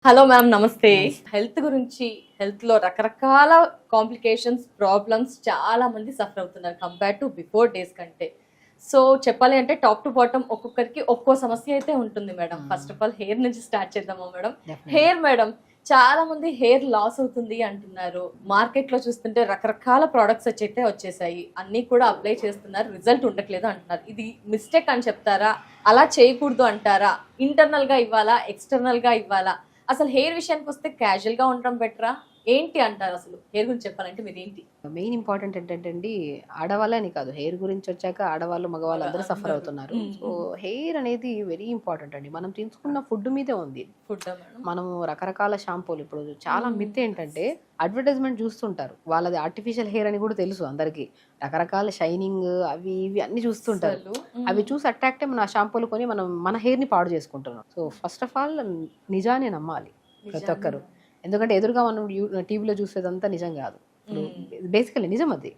Hello ma'am, నమస్తే. Health గురించి, health లో రకరకాల కాంప్లికేషన్స్, ప్రాబ్లమ్స్ చాలా మంది సఫర్ అవుతున్నారు కంపేర్ టు బిఫోర్ డేస్ కంటే. సో చెప్పాలి అంటే టాప్ టు బాటమ్ ఒక్కొక్కరికి ఒక్కో సమస్య అయితే ఉంటుంది madam. First of all hair నుంచి స్టార్ట్ చేద్దామా మేడం? హెయిర్ మేడం, చాలా మంది హెయిర్ లాస్ అవుతుంది అంటున్నారు. మార్కెట్ లో చూస్తుంటే రకరకాల ప్రోడక్ట్స్ అయితే వచ్చేసాయి, అన్ని కూడా అప్లై చేస్తున్నారు, రిజల్ట్ ఉండట్లేదు అంటున్నారు. ఇది మిస్టేక్ అని చెప్తారా? అలా చేయకూడదు అంటారా? ఇంటర్నల్ గా ఇవ్వాలా, ఎక్స్టర్నల్ గా ఇవ్వాలా? అసలు హెయిర్ విషయానికి వస్తే క్యాజువల్ గా ఉండడం బెటరా? ఏంటి అంటారు? అసలు హెయిర్ గురించి చెప్పాలంటే మీరు ఏంటి? మెయిన్ ఇంపార్టెంట్ ఏంటంటే అండి, ఆడవాళ్ళని కాదు, హెయిర్ గురించి వచ్చాక ఆడవాళ్ళు మగవాళ్ళు అందరూ సఫర్ అవుతున్నారు. సో హెయిర్ అనేది వెరీ ఇంపార్టెంట్ అండి. మనం తీసుకున్న ఫుడ్ మీదే ఉంది. Food madam. మనము రకరకాల షాంపూలు, ఇప్పుడు చాలా మిత్ ఏంటంటే అడ్వర్టైజ్మెంట్ చూస్తుంటారు, వాళ్ళది ఆర్టిఫిషియల్ హెయిర్ అని కూడా తెలుసు అందరికి. రకరకాల షైనింగ్ అవి ఇవి అన్ని చూస్తుంటారు. అవి చూసి అట్రాక్ట్ అయ్యి మన షాంపూలు కొని మనం మన హెయిర్ ని పాడు చేసుకుంటున్నాం. సో ఫస్ట్ ఆఫ్ ఆల్ నిజాన్ని నమ్మాలి ప్రతి ఒక్కరు. ఎందుకంటే ఎదురుగా మనం టీవీలో చూసేదంతా నిజం కాదు. బేసికలీ నిజం అది.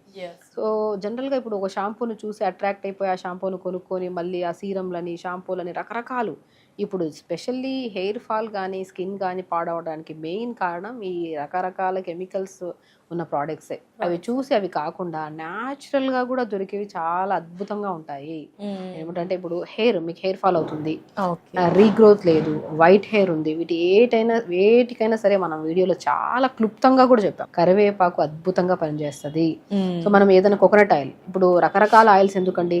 సో జనరల్గా ఇప్పుడు ఒక షాంపూను చూసి అట్రాక్ట్ అయిపోయి ఆ షాంపూను కొనుక్కొని మళ్ళీ ఆ సీరంలని, షాంపూలని రకరకాలు. ఇప్పుడు స్పెషల్లీ హెయిర్ ఫాల్ కానీ స్కిన్ కానీ పాడవడానికి మెయిన్ కారణం ఈ రకరకాల కెమికల్స్ ఉన్న ప్రోడక్ట్సే. అవి చూసి అవి కాకుండా న్యాచురల్గా కూడా దొరికేవి చాలా అద్భుతంగా ఉంటాయి. ఏమిటంటే ఇప్పుడు మీకు హెయిర్ ఫాల్ అవుతుంది, రీగ్రోత్ లేదు, వైట్ హెయిర్ ఉంది, వేటికైనా సరే మనం వీడియోలో చాలా క్లుప్తంగా కూడా చెప్పాం. కరివేపాకు అద్భుతంగా పనిచేస్తుంది. సో మనం ఏదైనా కోకోనట్ ఆయిల్, ఇప్పుడు రకరకాల ఆయిల్స్ ఎందుకండి,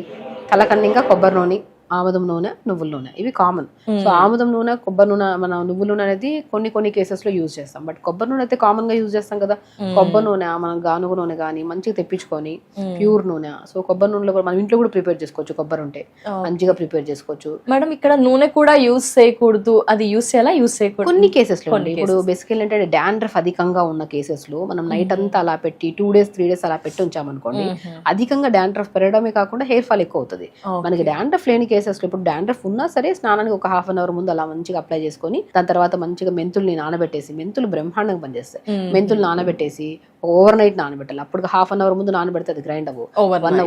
కలకన్నింగా కొబ్బరి నూనె, ఆముదం నూనె, నువ్వుల నూనె, ఇవి కామన్. సో ఆముదం నూనె, కొబ్బరి నూనె, మన నువ్వుల నూనె అనేది కొన్ని కేసెస్ లో యూజ్ చేస్తాం. బట్ కొబ్బరి నూనె అయితే కామన్ గా యూజ్ చేస్తాం కదా. కొబ్బరి నూనె మనం గానుగ నూనె కానీ మంచిగా తెప్పించుకొని ప్యూర్ నూనె. సో కొబ్బరి నూనెలో కూడా మనం ఇంట్లో కూడా ప్రిపేర్ చేసుకోవచ్చు. కొబ్బరి ఉంటే మంచిగా ప్రిపేర్ చేసుకోవచ్చు. మేడం ఇక్కడ నూనె కూడా యూజ్ చేయకూడదు, అది యూజ్ చేయాలా, యూజ్ చేయకూడదు కొన్ని కేసెస్ లో. ఇప్పుడు బేసికల్ ఏంటంటే డాండ్రఫ్ అధికంగా ఉన్న కేసెస్ లో మనం నైట్ అంతా అలా పెట్టి 2 days 3 days అలా పెట్టి ఉంచామనుకోండి, అధికంగా డాండ్రఫ్ పెరగడమే కాకుండా హెయిర్ ఫాల్ ఎక్కువ అవుతుంది. మనకి డాండ్రఫ్ లేని కేసెస్ లో, ఇప్పుడు డాండ్రఫ్ ఉన్నా సరే స్నానానికి ఒక 1/2 hour ముందు అలా మంచిగా అప్లై చేసుకొని దాని తర్వాత మంచిగా మెంతుల్ని నానబెట్టేసి, మెంతులు బ్రహ్మాండంగా పనిచేస్తాయి. మెంతులు నానబెట్టేసి ఓవర్ నైట్ నానబెట్టాలి. అప్పుడు 1/2 hour ముందు నానబెడితే అది గ్రైండ్ అవ్వు.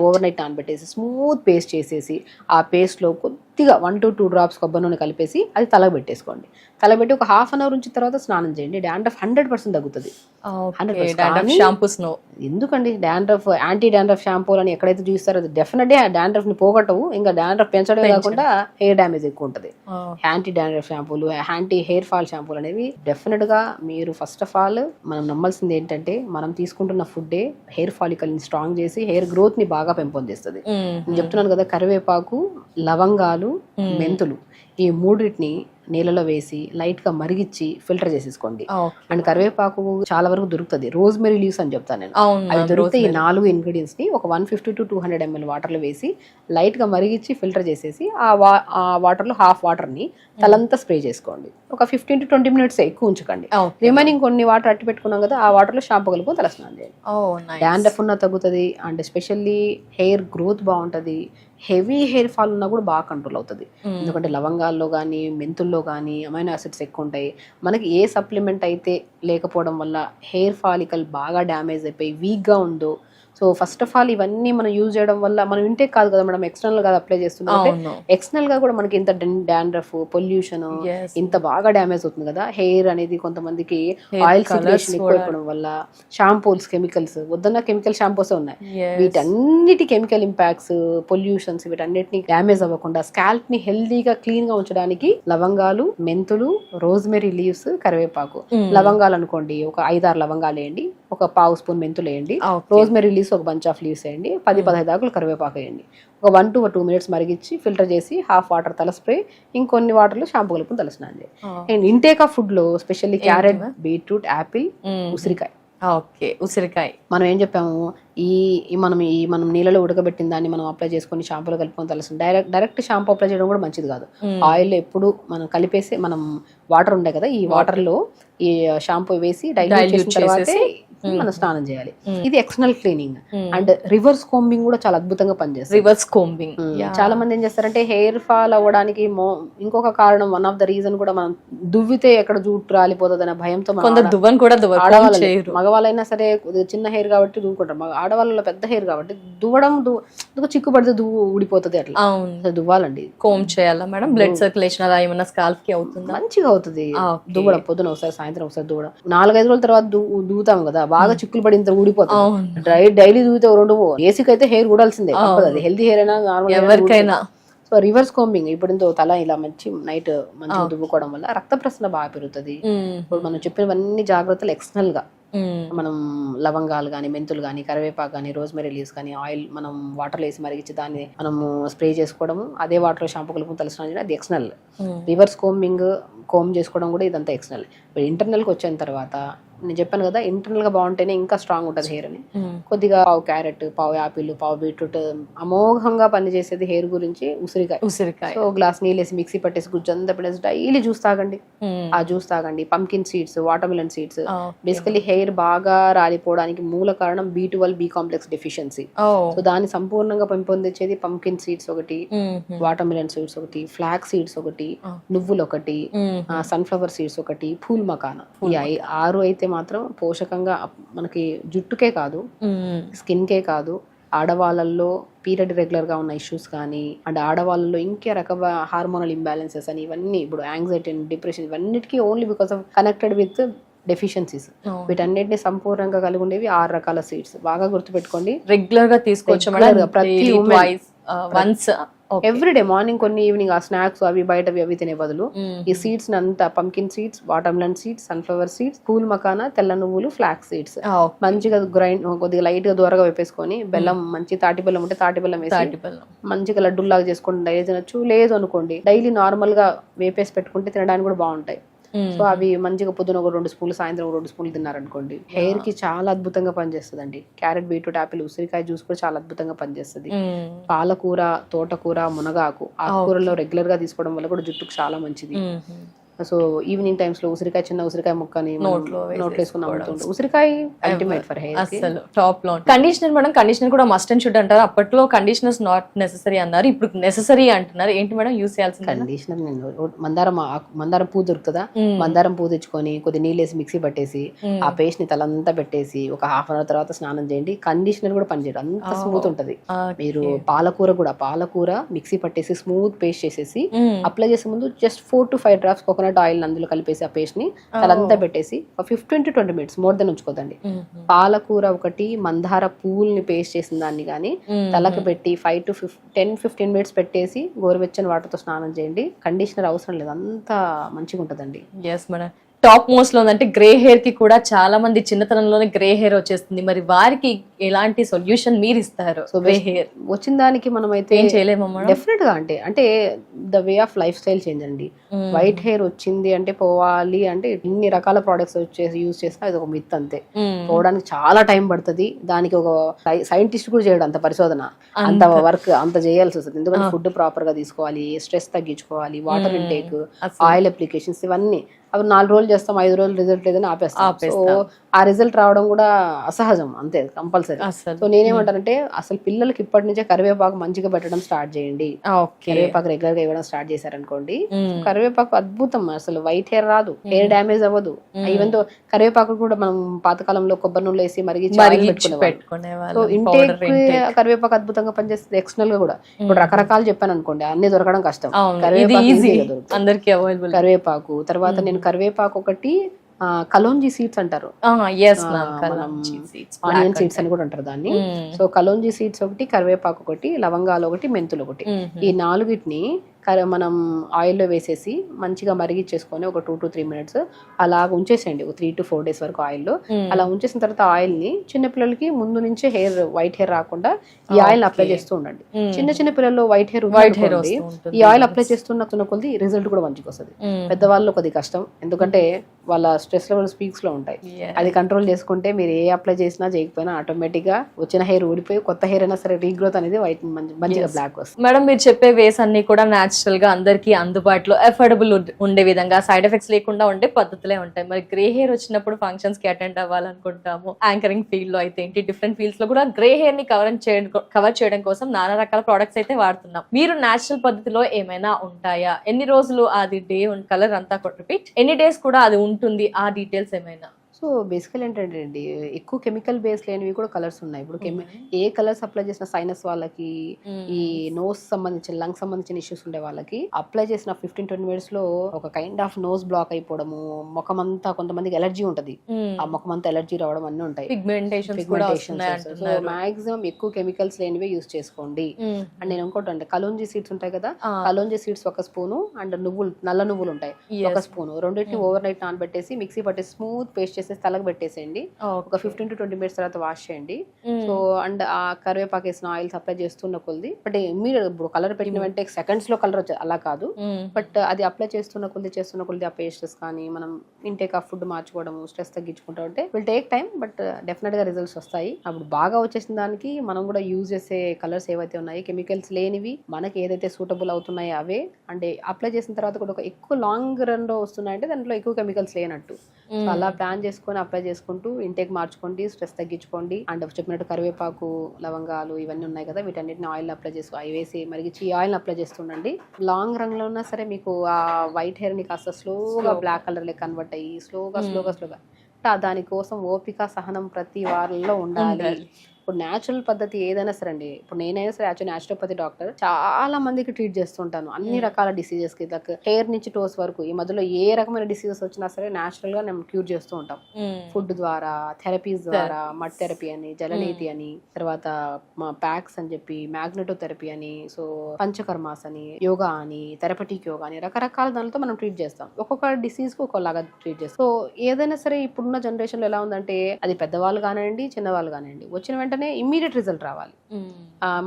ఓవర్ నైట్ నానబెట్టేసి స్మూత్ పేస్ట్ చేసేసి ఆ పేస్ట్ లో కొద్దిగా 1 to 2 drops కొబ్బరి నూనె కలిపేసి అది తలకు పెట్టేసుకోండి. తలబెట్టి ఒక 1/2 hour నుంచి తర్వాత స్నానం చేయండి. డాండ్రఫ్ 100% తగ్గుతుంది. 100%. ఎందుకండి డాండ్రఫ్, యాంటీ డాండ్రఫ్ షాంపూలు అని ఎక్కడైతే చూస్తారో అది డెఫినెట్గా డాండ్రఫ్ ని పోగొట్టవు, ఇంకా డాండ్రఫ్ పెంచడమే కాకుండా హెయిర్ డ్యామేజ్ ఎక్కువ ఉంటుంది. యాంటీ డాండ్రఫ్ షాంపూలు, యాంటీ హెయిర్ ఫాల్ షాంపూలు అనేవి డెఫినెట్ గా మీరు ఫస్ట్ ఆఫ్ ఆల్ మనం నమ్మాల్సింది ఏంటంటే, మనం తీసుకుంటున్న ఫుడ్డే హెయిర్ ఫాలికల్ ని స్ట్రాంగ్ చేసి హెయిర్ గ్రోత్ ని బాగా పెంపొందిస్తుంది. నేను చెప్తున్నాను కదా, కరివేపాకు, లవంగాలు, మెంతులు, ఈ మూడింటిని నీళ్ళలో వేసి లైట్ గా మరిగించి ఫిల్టర్ చేసేసుకోండి. అండ్ కరివేపాకు చాలా వరకు దొరుకుతుంది, రోజ్మెరీ లీవ్స్ అని చెప్తాను నేను. అవి దొరికితే ఈ 4 ingredients ని ఒక 150 to 200 ml వాటర్ లో వేసి లైట్ గా మరిగించి ఫిల్టర్ చేసేసి ఆ వాటర్ లో హాఫ్ వాటర్ ని తలంతా స్ప్రే చేసుకోండి. ఒక 15 to 20 minutes ఎక్కువ ఉంచకండి. రిమైనింగ్ కొన్ని వాటర్ అట్టి పెట్టుకున్నాం కదా, ఆ వాటర్ లో షాంపూ కలుపుకొని తలస్నానం చేయండి. డాండ్రఫ్ ఉన్న తగ్గుతుంది. అండ్ ఎస్పెషల్లీ హెయిర్ గ్రోత్ బాగుంటది. హెవీ హెయిర్ ఫాల్ ఉన్నా కూడా బాగా కంట్రోల్ అవుతుంది. ఎందుకంటే లవంగాల్లో కానీ మెంతుల్లో కానీ అమైనో యాసిడ్స్ ఎక్కువ ఉంటాయి. మనకి ఏ సప్లిమెంట్ అయితే లేకపోవడం వల్ల హెయిర్ ఫాలికల్ బాగా డ్యామేజ్ అయిపోయి వీక్గా ఉందో, సో ఫస్ట్ ఆఫ్ ఆల్ ఇవన్నీ మనం యూజ్ చేయడం వల్ల మనం ఇంటే కాదు కదా మేడం, ఎక్స్టర్నల్ గా అప్లై చేస్తున్నాం. ఎక్స్టర్నల్ గా కూడా మనకి ఇంత డాండ్రఫ్, పొల్యూషన్ ఇంత బాగా డ్యామేజ్ అవుతుంది కదా. హెయిర్ అనేది కొంతమందికి ఆయిల్ సిక్రేషన్ ఎక్కువ వల్ల, షాంపూల్స్ కెమికల్స్, వద్దన్న కెమికల్ షాంపూస్ ఉన్నాయి, వీటన్నిటి కెమికల్ ఇంపాక్ట్స్, పొల్యూషన్స్, వీటన్నిటిని డ్యామేజ్ అవ్వకుండా స్కాల్ప్ ని హెల్దీగా క్లీన్ గా ఉంచడానికి లవంగాలు, మెంతులు, రోజ్మెరీ లీవ్స్, కరివేపాకు. లవంగాలు అనుకోండి ఒక 5-6 లవంగాలు వేయండి, ఒక 1/2 spoon మెంతులు వేయండి, రోజ్మెరీ లీవ్స్ ఒక బంచ్ ఆఫ్ లీవ్స్ వేయండి, 10-15 ఆకులు కరివేపాకు వేయండి. ఒక 1 to 2 minutes మరిగించి ఫిల్టర్ చేసి హాఫ్ వాటర్ తల స్ప్రే, ఇంకొన్ని వాటర్లో షాంపూ కలుపుకొని తలస్నానం చేయండి. అండ్ ఇంటేక్ ఆఫ్ ఫుడ్ లో స్పెషల్లీ క్యారెట్, బీట్రూట్, యాపిల్, ఉసిరికాయ. ఉసిరికాయ మనం ఏం చెప్పాము, మనం నీళ్ళలో ఉడకబెట్టిన దాన్ని మనం అప్లై చేసుకొని షాంపూలో కలుపుకొని తలస్తుంది. డైరెక్ట్ షాంపూ అప్లై చేయడం కూడా మంచిది కాదు. ఆయిల్ ఎప్పుడు మనం కలిపేసి, మనం వాటర్ ఉండే కదా, ఈ వాటర్ లో ఈ షాంపూ వేసి డైల్యూట్ చేసిన తర్వాత మనం స్నానం చేయాలి. ఇది external cleaning. And reverse combing కూడా చాలా అద్భుతంగా పనిచేస్తుంది. రివర్స్ కోంబింగ్ చాలా మంది ఏం చేస్తారంటే హెయిర్ ఫాల్ అవ్వడానికి ఇంకొక కారణం, వన్ ఆఫ్ ద రీజన్ కూడా మనం దువ్వితే ఎక్కడ జుట్టు రాలిపోతుంది అనే భయంతో దువ్వను కూడా ఆడవాళ్ళు, మగవాళ్ళైనా సరే చిన్న హెయిర్ కాబట్టి దువ్వుకుంటారు, ఆడవాళ్ళలో పెద్ద హెయిర్ కాబట్టి దువ్వడం చిక్కు పడితే దువ్వు ఊడిపోతుంది, అట్లా దువ్వాలండి. కోమ్ చేయాలా మేడం? బ్లడ్ సర్క్యులేషన్ అలా ఏమన్నా స్కాల్ఫ్ కి అవుతుంది? మంచిగా అవుతుంది దువ్వడం. పొద్దున ఒకసారి, సాయంత్రం ఒకసారి దువ్వడం. 4-5 రోజుల తర్వాత దువ్వుతాం కదా, బాగా చిక్కులు పడి ఇంత ఊడిపోతుంది. డైలీ దువ్వుతే 2 ఏసీకి అయితే హెయిర్ ఊడాల్సిందే, అది హెల్తీ హెయిర్ అయినా నార్మల్ ఎవరికైనా. సో రివర్స్ కోంబింగ్ ఇప్పుడు తల ఇలా నైట్ మంచిగా దువ్వుకోవడం వల్ల రక్త ప్రసరణ బాగా పెరుగుతుంది. ఇప్పుడు మనం చెప్పినవన్నీ జాగ్రత్తలు ఎక్స్టర్నల్ గా మనం లవంగాలు కానీ, మెంతులు కానీ, కరివేపాకు కానీ, రోజ్మెరీ లీవ్స్ కానీ, ఆయిల్ మనం వాటర్లో వేసి మరిగించి దాన్ని మనము స్ప్రే చేసుకోవడము, అదే వాటర్ షాంపూ కలుపుకొని తలస్నానం చేయడం, అది ఎక్స్టర్నల్. రివర్స్ కోమ్ చేసుకోవడం కూడా ఇదంతా ఎక్స్టర్నల్. ఇంటర్నల్కి వచ్చిన తర్వాత నేను చెప్పాను కదా, ఇంటర్నల్ గా బాగుంటేనే ఇంకా స్ట్రాంగ్ ఉంటుంది హెయిర్ అని. కొద్దిగా పావు క్యారెట్, పావు యాపిల్, పావు బీట్రూట్ అమోఘంగా పనిచేసేది హెయిర్ గురించి ఉసిరికాయ. సో గ్లాస్ నీళ్ళు వేసి మిక్సీ పట్టేసి గుజ్జంతా పెట్టేసి డైలీ జ్యూస్ తాగండి. ఆ జ్యూస్ తాగండి. Pumpkin seeds, water melon seeds. Basically hair బాగా రాలిపోవడానికి మూల కారణం B12, B complex deficiency. So దాన్ని సంపూర్ణంగా పెంపొందించేది పంకిన్ సీడ్స్ ఒకటి, వాటర్ మిలన్ సీడ్స్ ఒకటి, ఫ్లాక్ సీడ్స్ ఒకటి, నువ్వులు ఒకటి, సన్ఫ్లవర్ సీడ్స్ ఒకటి, పూల్ మకానా. ఈ 6 అయితే మాత్రం పోషకంగా మనకి జుట్టుకే కాదు, స్కిన్ కే కాదు, ఆడవాళ్ళల్లో పీరియడ్ రెగ్యులర్ గా ఉన్న ఇష్యూస్ కానీ, అండ్ ఆడవాళ్ళలో ఇంకే రకమైన హార్మోనల్ ఇంబ్యాలెన్సెస్ అని, ఇవన్నీ ఇప్పుడు యాంగ్జైటీ అండ్ డిప్రెషన్, ఇవన్నిటికీ only because of connected with deficiencies. వీటన్నిటిని సంపూర్ణంగా కలిగి ఉండేవి 6 రకాల సీడ్స్. బాగా గుర్తుపెట్టుకోండి, రెగ్యులర్ గా తీసుకోవచ్చు ప్రతి ఎవ్రీడే మార్నింగ్ కొన్ని, ఈవినింగ్ ఆ స్నాక్స్ అవి బయటవి అవి తినే బదులు ఈ సీడ్స్ అంతా pumpkin seeds, water melon seeds, sunflower seeds, pool makhana, తెల్ల నువ్వులు, ఫ్లాక్ సీడ్స్ మంచిగా గ్రైండ్, కొద్దిగా లైట్ గా దూరగా వేపేసుకొని, బెల్లం, మంచి తాటి బెల్లం ఉంటే తాటి బెల్లం వేసి మంచిగా లడ్డూలాగా చేసుకొని డైలీ తినొచ్చు. లేదు అనుకోండి డైలీ నార్మల్ గా వేపేసి పెట్టుకుంటే తినడానికి కూడా బాగుంటాయి. సో అవి మంచిగా పొద్దున ఒక 2 స్పూన్లు, సాయంత్రం 2 స్పూన్లు తిన్నారనుకోండి, హెయిర్ కి చాలా అద్భుతంగా పనిచేస్తుంది అండి. క్యారెట్, బీట్రూట్, యాపిల్, ఉసిరికాయ జ్యూస్ కూడా చాలా అద్భుతంగా పనిచేస్తుంది. పాలకూర, తోటకూర, మునగాకు, ఆకుకూరలో రెగ్యులర్ గా తీసుకోవడం వల్ల కూడా జుట్టుకు చాలా మంచిది. సో ఈవినింగ్ టైమ్స్ లో ఉసిరికాయ, చిన్న ఉసిరికాయ ముక్కని నోట్లో వేసుకున్నాం. ఉసిరికాయ అల్టిమేట్ ఫర్ హెయిర్. అసలు టాప్ లో. కండిషనర్ మేడం, కండిషనర్ కూడా మస్ట్ అండ్ షుడ్ అంటారు. అప్పట్లో కండిషనర్స్ నాట్ నెసెసరీ అన్నారు, ఇప్పుడు నెసెసరీ అంటున్నారు. ఏంటి మేడం యూస్ చేయాల్సింది? కండిషనర్ మందారం పువ్వు దొరుకుతుందా, మందారం పువ్వు తెచ్చుకొని కొద్ది నీళ్ళు వేసి మిక్సీ పట్టేసి ఆ పేస్ట్ ని తలంతా పెట్టేసి ఒక హాఫ్ అన్ అవర్ తర్వాత స్నానం చేయండి. కండిషనర్ కూడా పనిచేయడం అంత స్మూత్ ఉంటది. మీరు పాలకూర మిక్సీ పట్టేసి స్మూత్ పేస్ట్ చేసేసి అప్లై చేసే ముందు just 4 to 5 drops coconut oil అందులో కలిపేసి ఆ పేస్ట్ ని తలంతా పెట్టేసి 15 to 20 minutes, మోర్ దెన్ ఉంచుకోదండి. పాలకూర ఒకటి, మందార పూల్ని పేస్ట్ చేసిన దాన్ని కానీ తలకు పెట్టి 5 to 10-15 minutes పెట్టేసి గోరువెచ్చని వాటర్ తో స్నానం చేయండి. కండిషనర్ అవసరం లేదు, అంత మంచిగా ఉంటదండి. Yes madam. టాప్ మోస్ట్ లో ఉందంటే గ్రే హెయిర్ కి కూడా చాలా మంది చిన్నతనంలోనే గ్రే హెయిర్ వచ్చేస్తుంది. మరి వారికి ఎలాంటి సొల్యూషన్ మీరు ఇస్తారు? సో గ్రే హెయిర్ వచ్చిన దానికి మనం అయితే ఏం చేయలేమమ్మా? డెఫినెట్ గా అంటే the way of life style change అండి. వైట్ హెయిర్ వచ్చింది అంటే పోవాలి అంటే ఇన్ని రకాల ప్రొడక్ట్స్ వచ్చేసి యూజ్ చేసినా అది ఒక మిత్ అంతే. పోవడానికి చాలా టైం పడుతుంది. దానికి ఒక సైంటిస్ట్ కూడా చేయడం అంత పరిశోధన, అంత వర్క్ అంత చేయాల్సి వస్తుంది. ఎందుకంటే ఫుడ్ ప్రాపర్ గా తీసుకోవాలి, స్ట్రెస్ తగ్గించుకోవాలి, వాటర్ ఇంటేక్, ఆయిల్ అప్లికేషన్స్, ఇవన్నీ. అవి 4 రోజులు చేస్తాం, 5 రోజులు రిజల్ట్ లేదని ఆపేస్తాం. సో ఆ రిజల్ట్ రావడం కూడా అసహజం, అంతే కంపల్సరీ. సో నేనేమంటానంటే అసలు పిల్లలకి ఇప్పటి నుంచే కరివేపాకు మంచిగా పెట్టడం స్టార్ట్ చేయండి. కరివేపాకు రెగ్యులర్ గా ఇవ్వడం స్టార్ట్ చేశారనుకోండి, కరివేపాకు అద్భుతం. అసలు వైట్ హెయిర్ రాదు, హెయిర్ డ్యామేజ్ అవ్వదు. ఈవెన్ తో కరివేపాకు కూడా మనం పాతకాలంలో కొబ్బరి నూనె వేసి మరిగించి పెట్టుకునేవాళ్ళం. సో ఇంటేక్ కరివేపాకు అద్భుతంగా పనిచేస్తుంది. ఎక్స్టర్నల్ గా కూడా ఇప్పుడు రకరకాలు చెప్పాను అనుకోండి, అన్ని దొరకడం కష్టం. కరివేపాకు తర్వాత నేను కరివేపాకు ఒకటి, కలోంజీ సీడ్స్ అంటారు, ఆనియన్ సీడ్స్ అని కూడా అంటారు దాన్ని. సో కలోంజీ సీడ్స్ ఒకటి, కరివేపాకు ఒకటి, లవంగాలు ఒకటి, మెంతులు ఒకటి, ఈ 4టిని మనం ఆయిల్లో వేసేసి మంచిగా మరిగించేసుకొని ఒక 2 to 3 minutes అలా ఉంచేసేయండి, ఒక 3 to 4 days వరకు ఆయిల్లో. అలా ఉంచేసిన తర్వాత ఆయిల్ ని చిన్నపిల్లలకి ముందు నుంచే వైట్ హెయిర్ రాకుండా ఈ ఆయిల్ అప్లై చేస్తూ ఉండండి. చిన్న పిల్లల్లో వైట్ హెయిర్ ఈ ఆయిల్ అప్లై చేస్తున్న కొద్ది రిజల్ట్ కూడా మంచిగా వస్తుంది. పెద్దవాళ్ళు కొద్ది కష్టం, ఎందుకంటే వాళ్ళ స్ట్రెస్ లెవెల్స్ పీక్స్ లో ఉంటాయి. అది కంట్రోల్ చేసుకుంటే మీరు ఏ అప్లై చేసినా చేయకపోయినా ఆటోమేటిక్ గా వచ్చిన హెయిర్ ఊడిపోయి కొత్త హెయిర్ అయినా సరే రీగ్రోత్ అనేది వైట్ మంచిగా బ్లాక్ వస్తుంది. మేడం మీరు చెప్పే వేస్ అన్ని కూడా న్యాచురల్ గా అందరికి అందుబాటులో అఫోర్డబుల్ ఉండే విధంగా సైడ్ ఎఫెక్ట్స్ లేకుండా ఉండే పద్ధతులే ఉంటాయి. మరి గ్రే హెయిర్ వచ్చినప్పుడు ఫంక్షన్స్ కి అటెండ్ అవ్వాలనుకుంటాము, యాంకరింగ్ ఫీల్డ్ లో అయితే ఏంటి డిఫరెంట్ ఫీల్డ్స్ లో కూడా గ్రే హెయిర్ ని కవర్ చేయడం కోసం నానా రకాల ప్రొడక్ట్స్ అయితే వాడుతున్నాం. మీరు న్యాచురల్ పద్ధతిలో ఏమైనా ఉంటాయా, ఎన్ని రోజులు అది డే కలర్ అంతా రిపీట్, ఎన్ని డేస్ కూడా అది ఉంటుంది, ఆ డీటెయిల్స్ ఏమైనా? సో బేసికల్ ఏంటంటే అండి, ఎక్కువ కెమికల్ బేస్ లేనివి కూడా కలర్స్ ఉన్నాయి. ఇప్పుడు ఏ కలర్స్ అప్లై చేసిన సైనస్ వాళ్ళకి, ఈ నోస్ సంబంధించిన లంగ్ సంబంధించిన ఇష్యూస్ ఉండే వాళ్ళకి అప్లై చేసిన 15-20 మినిట్స్ లో ఒక కైండ్ ఆఫ్ నోస్ బ్లాక్ అయిపోవడము, ముఖం అంతా కొంతమందికి ఎలర్జీ ఉంటది, ఆ ముఖం అంతా ఎలర్జీ రావడం అన్ని ఉంటాయి. సో మాక్సిమం ఎక్కువ కెమికల్స్ లేనివే యూస్ చేసుకోండి. అండ్ నేను ఇంకోటి అంటే కలోంజీ సీడ్స్ ఉంటాయి కదా, కలోంజీ సీడ్స్ ఒక స్పూను, అండ్ నువ్వులు, నల్ల నువ్వులు ఉంటాయి ఒక స్పూను, రెండింటిని ఓవర్ నైట్ నానబెట్టేసి మిక్సీ పట్టి స్మూత్ పేస్ట్ చేసి తలకు పెట్టేసేయండి. ఒక 15-20 మినిట్స్ తర్వాత వాష్ చేయండి. సో అండ్ ఆ కరివేపాకు వేసిన ఆయిల్స్ అప్లై చేస్తున్న కొద్ది, బట్ మీరు ఇప్పుడు కలర్ పెట్టిన వెంటనే సెకండ్స్ లో కలర్ వచ్చేది అలా కాదు, బట్ అది అప్లై చేస్తున్న కొద్ది ఆ పేస్టెస్ కానీ మనం ఇంటేక్ ఆఫ్ ఫుడ్ మార్చుకోవడం, స్ట్రెస్ తగ్గించుకుంటా ఉంటే will take time, but definite గా రిజల్ట్స్ వస్తాయి. అప్పుడు బాగా వచ్చేసిన దానికి మనం కూడా యూజ్ చేసే కలర్స్ ఏవైతే ఉన్నాయి కెమికల్స్ లేనివి, మనకి ఏదైతే సూటబుల్ అవుతున్నాయో అవే, అంటే అప్లై చేసిన తర్వాత కూడా ఒక ఎక్కువ లాంగ్ రన్ లో వస్తున్నాయంటే దాంట్లో ఎక్కువ కెమికల్స్ లేనట్టు. సో అలా ప్లాన్ చేసుకొని అప్లై చేసుకుంటూ ఇంటేక్ మార్చుకోండి, స్ట్రెస్ తగ్గించుకోండి. అండ్ చెప్పినట్టు కరివేపాకు, లవంగాలు ఇవన్నీ ఉన్నాయి కదా, వీటన్నిటిని ఆయిల్ అప్లై చేసుకో, అవి వేసి మరిగించి ఈ ఆయిల్ అప్లై చేస్తుండండి. లాంగ్ రన్ లో ఉన్నా సరే మీకు ఆ వైట్ హెయిర్ ని కాస్త స్లోగా బ్లాక్ కలర్ లెక్క కన్వర్ట్ అయ్యి స్లోగా దానికోసం ఓపిక, సహనం ప్రతి వారంలో ఉండాలి. ఇప్పుడు న్యాచురల్ పద్ధతి ఏదైనా సరే అండి, ఇప్పుడు నేనైనా సరే యాక్చువల్ న్యాచురోపతి డాక్టర్, చాలా మందికి ట్రీట్ చేస్తుంటాను అన్ని రకాల డిసీజెస్ కి, లైక్ హెయిర్ నుంచి టోస్ వరకు. ఈ మధ్యలో ఏ రకమైన డిసీజెస్ వచ్చినా సరే న్యాచురల్ గా మేము క్యూర్ చేస్తూ ఉంటాం. ఫుడ్ ద్వారా, థెరపీస్ ద్వారా, మడ్ థెరపీ అని, జలనీతి అని, తర్వాత ప్యాక్స్ అని చెప్పి, మ్యాగ్నెటో థెరపీ అని, సో పంచకర్మాస్ అని, యోగా అని, థెరపటిక్ యోగా అని, రకరకాల దానితో మనం ట్రీట్ చేస్తాం. ఒక్కొక్క డిసీజ్ కు ఒకలాగా ట్రీట్ చేస్తాం. సో ఏదైనా సరే ఇప్పుడున్న జనరేషన్ లో ఎలా ఉందంటే, అది పెద్దవాళ్ళు కానివ్వండి, చిన్నవాళ్ళు కానివ్వండి, వచ్చిన వెంటనే ఇమ్మీడియట్ రిజల్ట్ రావాలి.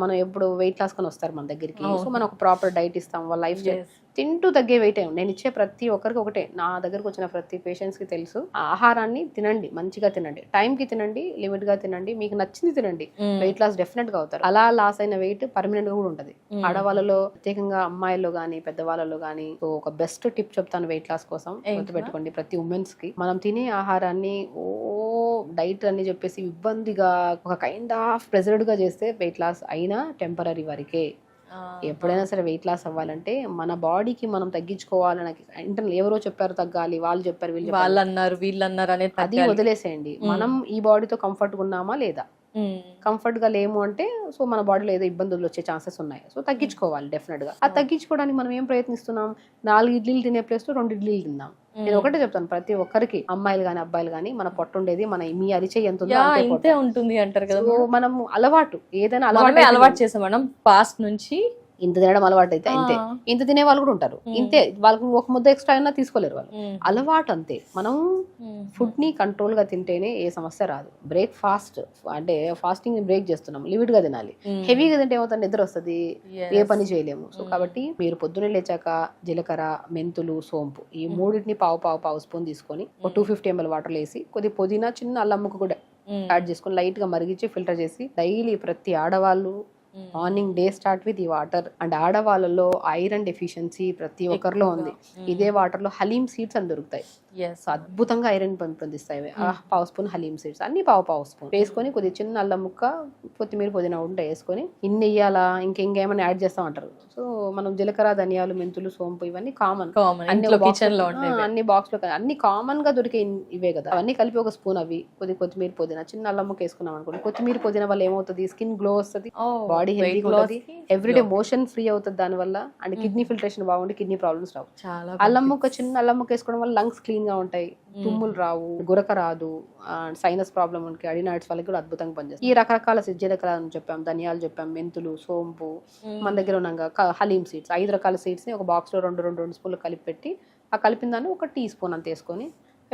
మనం ఎప్పుడు వెయిట్ లాస్ కొని వస్తారు మన దగ్గరికి, సో మనం ఒక ప్రాపర్ డైట్ ఇస్తాం, వాళ్ళ లైఫ్ తింటూ తగ్గే వెయిట్. నేను ఇచ్చే ప్రతి ఒక్కరికి ఒకటే, నా దగ్గరకు వచ్చిన ప్రతి పేషెంట్స్ కి తెలుసు, ఆహారాన్ని తినండి, మంచిగా తినండి, టైం కి తినండి, లిమిట్ గా తినండి, మీకు నచ్చింది తినండి, వెయిట్ లాస్ డెఫినెట్ గా అవుతారు. అలా లాస్ అయిన వెయిట్ పర్మనెంట్ గా కూడా ఉంటది. ఆడవాళ్ళలో ప్రత్యేకంగా అమ్మాయిల్లో గానీ పెద్దవాళ్ళలో గానీ ఒక బెస్ట్ టిప్ చెప్తాను వెయిట్ లాస్ కోసం, గుర్తుపెట్టుకోండి. ప్రతి ఉమెన్స్ కి మనం తినే ఆహారాన్ని డైట్ అని చెప్పేసి ఇబ్బందిగా ఒక కైండ్ ఆఫ్ ప్రెజర్డ్ గా చేస్తే వెయిట్ లాస్ అయినా టెంపరీ వరకే. ఎప్పుడైనా సరే వెయిట్ లాస్ అవ్వాలంటే మన బాడీకి మనం తగ్గించుకోవాలని ఇంటర్నల్ ఎవరో చెప్పారు తగ్గాలి, వాళ్ళు చెప్పారు, వీళ్ళు అన్నారు అనేది అది వదిలేసేయండి. మనం ఈ బాడీతో కంఫర్ట్ గా ఉన్నామా లేదా, కంఫర్ట్ గా లేము అంటే సో మన బాడీలో ఏదో ఇబ్బందులు వచ్చే ఛాన్సెస్ ఉన్నాయి. సో తగ్గించుకోవాలి డెఫినెట్ గా. అది తగ్గించుకోవడానికి మనం ఏం ప్రయత్నిస్తున్నాం, 4 ఇడ్లీలు తినే ప్లేస్ లో 2 ఇడ్లీలు తిందాం. నేను ఒకటే చెప్తాను, ప్రతి ఒక్కరికి, అమ్మాయిలు గానీ అబ్బాయిలు గానీ, మన పొట్ట ఉండేది మన మీ అరిచే ఎంత ఉందో ఉంటుంది అంటారు కదా. మనం అలవాటు ఏదైనా అలవాటు చేసాం మనం పాస్ట్ నుంచి. ఇంత తినడం అలవాటు అయితే అంతే, ఇంత తినే వాళ్ళు కూడా ఉంటారు ఇంతే, వాళ్ళకి ఒక ముద్ద ఎక్స్ట్రా అయినా తీసుకోలేరు వాళ్ళు, అలవాటు అంతే. మనం ఫుడ్ ని కంట్రోల్ గా తింటేనే ఏ సమస్య రాదు. బ్రేక్ఫాస్ట్ అంటే ఫాస్టింగ్ బ్రేక్ చేస్తున్నాం, లిమిట్ గా తినాలి. హెవీగా తింటే ఏమవుతుంది, నిద్ర వస్తుంది, ఏ పని చేయలేము. సో కాబట్టి మీరు పొద్దున్నే లేచాక జీలకర్ర, మెంతులు, సోంపు ఈ మూడింటిని పావు స్పూన్ తీసుకొని ఒక 250 ml వాటర్ వేసి కొద్ది పుదీనా, చిన్న అల్లం ముక్క కూడా యాడ్ చేసుకొని లైట్ గా మరిగించి ఫిల్టర్ చేసి డైలీ ప్రతి ఆడవాళ్ళు మార్నింగ్ డే స్టార్ట్ విత్ ఈ వాటర్. అండ్ ఆడవాళ్ళలో ఐరన్ డెఫిషియన్సీ ప్రతి ఒక్కరిలో ఉంది. ఇదే వాటర్ లో హలీం సీడ్స్ అని దొరుకుతాయి, అద్భుతంగా ఐరన్ పెంపొందిస్తాయి. పావు స్పూన్ హలీం సీడ్స్ అన్ని పావు స్పూన్ వేసుకొని కొద్దిగా చిన్న అల్లం ముక్క, కొత్తిమీర, పుదీనా ఉంటే వేసుకొని ఇన్ని వేయాలా ఇంకేమైనా యాడ్ చేస్తాం అంటారు. సో మనం జీలకర్ర, ధనియాలు, మెంతులు, సోంపు ఇవన్నీ కామన్, అన్ని బాక్స్ లో అన్ని కామన్ గా దొరికే ఇవే కదా, అవన్నీ కలిపి ఒక స్పూన్, అవి కొత్తిమీర, పుదీనా, చిన్న అల్లం ముక్క వేసుకున్నాం అనుకోండి. కొత్తిమీర, పుదీనా వల్ల ఏమవుతుంది, స్కిన్ గ్లో వస్తుంది, బాడీ హెల్తీ ఉంటుంది, ఎవ్రీడే మోషన్ ఫ్రీ అవుతుంది దాని వల్ల. అండ్ కిడ్నీ ఫిల్టరేషన్ బాగుండి కిడ్నీ ప్రాబ్లమ్స్ రావు. అల్లం ముక్క, చిన్న అల్లం ముక్క వేసుకోవడం వల్ల లంగ్స్ క్లీన్ గా ఉంటాయి, తుమ్ములు రావు, గురక రాదు, సైనస్ ప్రాబ్లమ్ ఉంటే అడినాయిడ్స్ వాళ్ళకి కూడా అద్భుతంగా పనిచేస్తుంది. ఈ రకరకాల జీలకర్ర చెప్పాం, ధనియాలు చెప్పాం, మెంతులు, సోంపు, మన దగ్గర ఉన్నాక హలీం సీడ్స్, 5 రకాల సీడ్స్ ని ఒక బాక్స్ లో 2 స్పూన్లు కలిపి పెట్టి, ఆ కలిపిన దాన్ని ఒక టీ స్పూన్ అంత వేసుకొని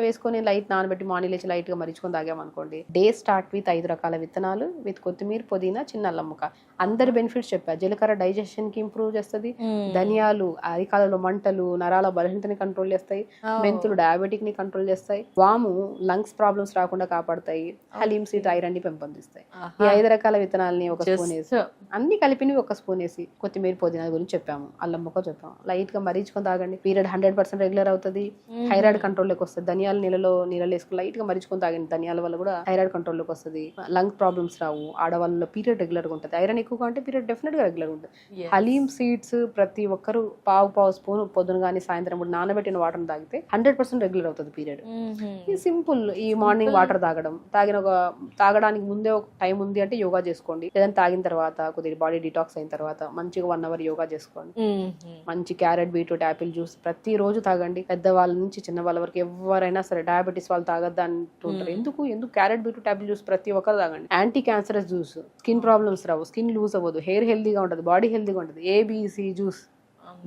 వేసుకొని లైట్ నానబెట్టి మార్నింగ్ లేచి లైట్ గా మరిచుకొని తాగామనుకోండి, డే స్టార్ట్ విత్ 5 రకాల విత్తనాలు విత్ కొత్తిమీర, పుదీనా, చిన్న అల్లం ముక్క. అందరి బెనిఫిట్స్ చెప్పారు. జీలకర్ర డైజెషన్ కి ఇంప్రూవ్ చేస్తుంది, ధనియాలు అరికాలలో మంటలు, నరాల బలహీనతని కంట్రోల్ చేస్తాయి, మెంతులు డయాబెటిక్ ని కంట్రోల్ చేస్తాయి, వాము లంగ్స్ ప్రాబ్లమ్స్ రాకుండా కాపాడతాయి, హలీమ్ సీడ్ ఐరన్ ని పెంపొందిస్తాయి. ఈ 5 రకాల విత్తనాలని ఒక స్పూన్ వేసి, అన్ని కలిపినవి ఒక స్పూన్ వేసి, కొత్తిమీర, పుదీనా గురించి చెప్పాము, అల్లం ముక్క చెప్పాము, లైట్ గా మరిచుకొని తాగండి. పీరియడ్ 100% రెగ్యులర్ అవుతుంది, థైరాయిడ్ కంట్రోల్ లోకి వస్తుంది. ధనియాలు నీళ్ళలో వేసుకుని లైట్ గా మరిచుకొని తాగండి, ధనియాల వల్ల కూడా థైరాయిడ్ కంట్రోల్ లోకి వస్తుంది, లంగ్ ప్రాబ్లమ్స్ రావు, ఆడవాళ్ళలో పీరియడ్ రెగ్యులర్ గా ఉంటుంది, ఐరన్ ఎక్కువగా ఉంటే పీరియడ్ డెఫినెట్ గా రెగ్యులర్ ఉంటుంది. హలీమ్ సీడ్స్ ప్రతి ఒక్కరు పావు స్పూన్ పొద్దున కానీ సాయంత్రం కూడా నానబెట్టిన వాటర్ తాగితే 100% రెగ్యులర్ అవుతుంది పీరియడ్. ఇది సింపుల్. ఈ మార్నింగ్ వాటర్ తాగడానికి ముందే ఒక టైం ఉంది అంటే యోగా చేసుకోండి, లేదంటే తాగిన తర్వాత కొద్దిగా బాడీ డిటాక్స్ అయిన తర్వాత మంచిగా 1 hour యోగా చేసుకోండి. మంచి క్యారెట్, బీట్రూట్, యాపిల్ జ్యూస్ ప్రతి రోజు తాగండి. పెద్దవాళ్ళ నుంచి చిన్న వాళ్ళ వరకు ఎవరైనా సరే, డయాబెటీస్ వాళ్ళు తాగద్దా అంటుంటారు. ఎందుకు క్యారెట్, బీట్రూట్, యాపిల్ జ్యూస్ ప్రతి ఒక్కరు తాగండి. Anti cancerous juice, skin problems రావు, స్కిన్ లూజ్ అవ్వదు, హెయిర్ హెల్దీగా ఉంటుంది, బాడీ హెల్దీగా ఉంటుంది. ఏబిసి జ్యూస్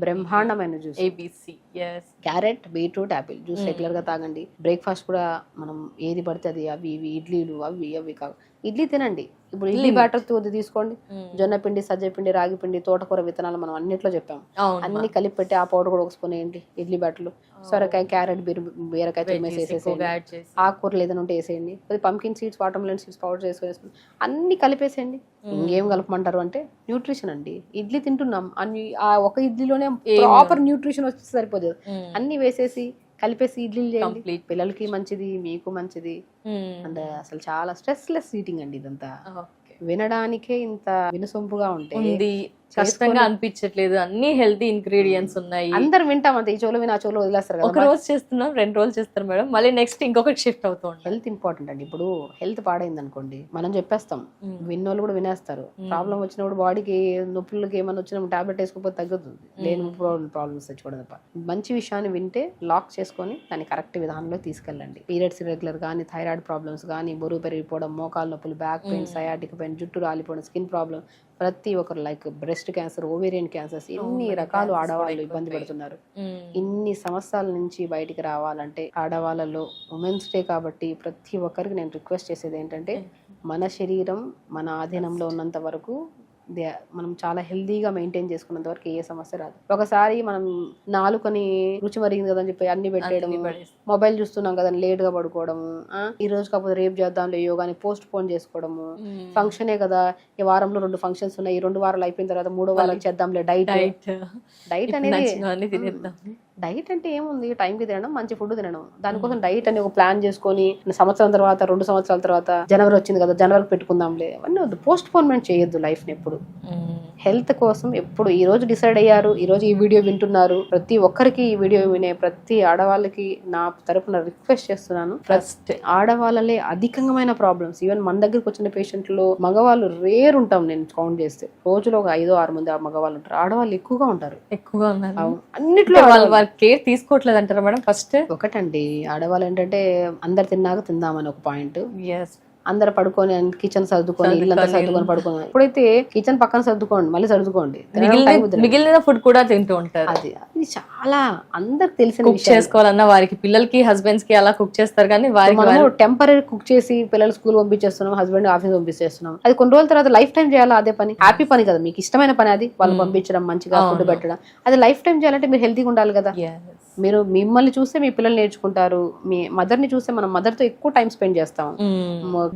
బ్రహ్మాండమైన జ్యూస్. ABC, yes. Carrot, beetroot, apple juice regular గా తాగండి. బ్రేక్ఫాస్ట్ కూడా మనం ఏది పడితే అది అవి ఇవి ఇడ్లీలు అవి కావు, ఇడ్లీ తినండి. ఇప్పుడు ఇడ్లీ బ్యాటర్ తీసుకోండి, జొన్న పిండి, సజ్జ పిండి, రాగి పిండి, తోటకూర విత్తనాలు మనం అన్నిట్లో చెప్పాము, అన్ని కలిపి పెట్టి ఆ పౌడర్ కూడా ఒక స్పూన్ వేయండి ఇడ్లీ బ్యాటర్లు. సొరకాయ, క్యారెట్, బీరకాయ తురిమేసి వేసేసేయండి, ఆకుకూరలు ఏదైనా ఉంటే వేసేయండి, pumpkin seeds, water melon seeds powder వేసుకొని అన్ని కలిపేసేయండి. ఇంకేం కలపమంటారు అంటే న్యూట్రిషన్ అండి. ఇడ్లీ తింటున్నాం అన్ని, ఆ ఒక ఇడ్లీలోనే ప్రాపర్ న్యూట్రిషన్ వచ్చి సరిపోదు, అన్ని వేసేసి కలిపేసి ఇడ్లీలు చేయండి. పిల్లలకి మంచిది, మీకు మంచిది, అండ్ అసలు చాలా స్ట్రెస్ లెస్ ఈటింగ్ అండి ఇదంతా. వినడానికే ఇంత వినసొంపుగా ఉంటుంది, కష్టంగా అనిపించట్లేదు, అన్ని హెల్తీ ఇంగ్రీడియంట్స్ ఉన్నాయి. అందరు వింటాం అంతే, ఈ చోలో విని ఆ చోలో వదిలేస్తారు. ఒక రోజు చేస్తున్నాం, 2 రోజులు చేస్తారు మేడం, మళ్ళీ నెక్స్ట్ ఇంకొకటి షిఫ్ట్ అవుతూ ఉంటాం. హెల్త్ ఇంపార్టెంట్ అండి. ఇప్పుడు హెల్త్ పాడైంది అనుకోండి, మనం చెప్పేస్తాం, విన్నోళ్ళు కూడా వినేస్తారు. ప్రాబ్లం వచ్చినప్పుడు బాడీకి నొప్పులకి ఏమైనా వచ్చినప్పుడు టాబ్లెట్ వేసుకోకపోతే తగ్గుతుంది, లేని ప్రాబ్లమ్స్ తెచ్చుకోవడం తప్ప. మంచి విషయాన్ని వింటే లాక్ చేసుకొని దాన్ని కరెక్ట్ విధానంలో తీసుకెళ్ళండి. పీరియడ్స్ రెగ్యులర్ కానీ, థైరాయిడ్ ప్రాబ్లమ్స్ కానీ, బరువు పెరిగిపోవడం, మోకాలు నొప్పులు, బ్యాక్ పెయిన్, సయాటిక్ పెయిన్, జుట్టు రాలిపోవడం, స్కిన్ ప్రాబ్లమ్, ప్రతి ఒక్కరు like breast cancer, ovarian cancers, ఇన్ని రకాలు ఆడవాళ్ళు ఇబ్బంది పడుతున్నారు. ఇన్ని సమస్యల నుంచి బయటికి రావాలంటే ఆడవాళ్ళలో ఉమెన్స్ డే కాబట్టి ప్రతి ఒక్కరికి నేను రిక్వెస్ట్ చేసేది ఏంటంటే, మన శరీరం మన ఆధీనంలో ఉన్నంత వరకు మనం చాలా హెల్దీగా మెయింటైన్ చేసుకున్నంత వరకు ఏ సమస్య రాదు. ఒకసారి మనం నాలుకని రుచి మరిగింది కదని చెప్పి అన్ని పెట్టేయడం, మొబైల్ చూస్తున్నాం కదా లేట్ గా పడుకోవడము, ఈ రోజు కాకపోతే రేపు చేద్దాంలే యోగాని పోస్ట్ పోన్ చేసుకోవడము, ఫంక్షనే కదా ఈ వారంలో 2 ఫంక్షన్స్ ఉన్నాయి, ఈ 2 వారాలు అయిపోయిన తర్వాత 3వ వారం చేద్దాంలే డైట్ అనేది. డైట్ అంటే ఏముంది, టైంకి తినడం, మంచి ఫుడ్ తినడం. దానికోసం డైట్ అని ఒక ప్లాన్ చేసుకొని సంవత్సరం తర్వాత 2 సంవత్సరాల తర్వాత జనవరి వచ్చింది కదా జనవరికి పెట్టుకుందాంలే అవన్నీ వద్దు. పోస్ట్ పోన్మెంట్ చేయొద్దు లైఫ్ ని ఎప్పుడు. హెల్త్ కోసం ఎప్పుడు ఈ రోజు డిసైడ్ అయ్యారు, ఈ రోజు ఈ వీడియో వింటున్నారు, ప్రతి ఒక్కరికి ఈ వీడియో వినే ప్రతి ఆడవాళ్ళకి నా తరపున రిక్వెస్ట్ చేస్తున్నాను, ఫస్ట్ ఆడవాళ్ళలే అధికమైన ప్రాబ్లమ్స్. ఈవెన్ మన దగ్గరకు వచ్చిన పేషెంట్లో మగవాళ్ళు రేర్ ఉంటాం, నేను కౌంట్ చేస్తే రోజులో ఒక 5-6 మంది మగవాళ్ళు ఉంటారు, ఆడవాళ్ళు ఎక్కువగా ఉంటారు. అన్నిట్లో వాళ్ళు కేర్ తీసుకోవట్లేదు అంటారా మేడం? ఫస్ట్ ఒకటండి, ఆడవాళ్ళు ఏంటంటే అందరు తిన్నాక తిందామని ఒక పాయింట్, అందరు పడుకొని కిచెన్ సర్దుకొని ఇల్లంతా సర్దుకొని పడుకోండి. ఎప్పుడైతే కిచెన్ పక్కన సర్దుకోండి, మళ్ళీ సర్దుకోండి, మిగిలిన ఫుడ్ కూడా తింటూ ఉంటారు. అది చాలా అందరికి తెలిసిన కుక్ చేసుకోవాలన్నా వారికి, పిల్లలకి, హస్బెండ్స్ కి అలా కుక్ చేస్తారు, కానీ మనం టెంపరీ కుక్ చేసి పిల్లలు స్కూల్ పంపించేస్తున్నాం, హస్బెండ్ ఆఫీస్ పంపించేస్తున్నాం. అది కొన్ని రోజుల తర్వాత లైఫ్ టైం చేయాలా అదే పని? హ్యాపీ పని కదా, మీకు ఇష్టమైన పని అది, వాళ్ళు పంపించడం, మంచిగా ఫుడ్ పెట్టడం. అది లైఫ్ టైం చేయాలంటే మీరు హెల్తీగా ఉండాలి కదా. మీరు మిమ్మల్ని చూస్తే మీ పిల్లలు నేర్చుకుంటారు, మీ మదర్ ని చూస్తే మనం మదర్ తో ఎక్కువ టైం స్పెండ్ చేస్తాం.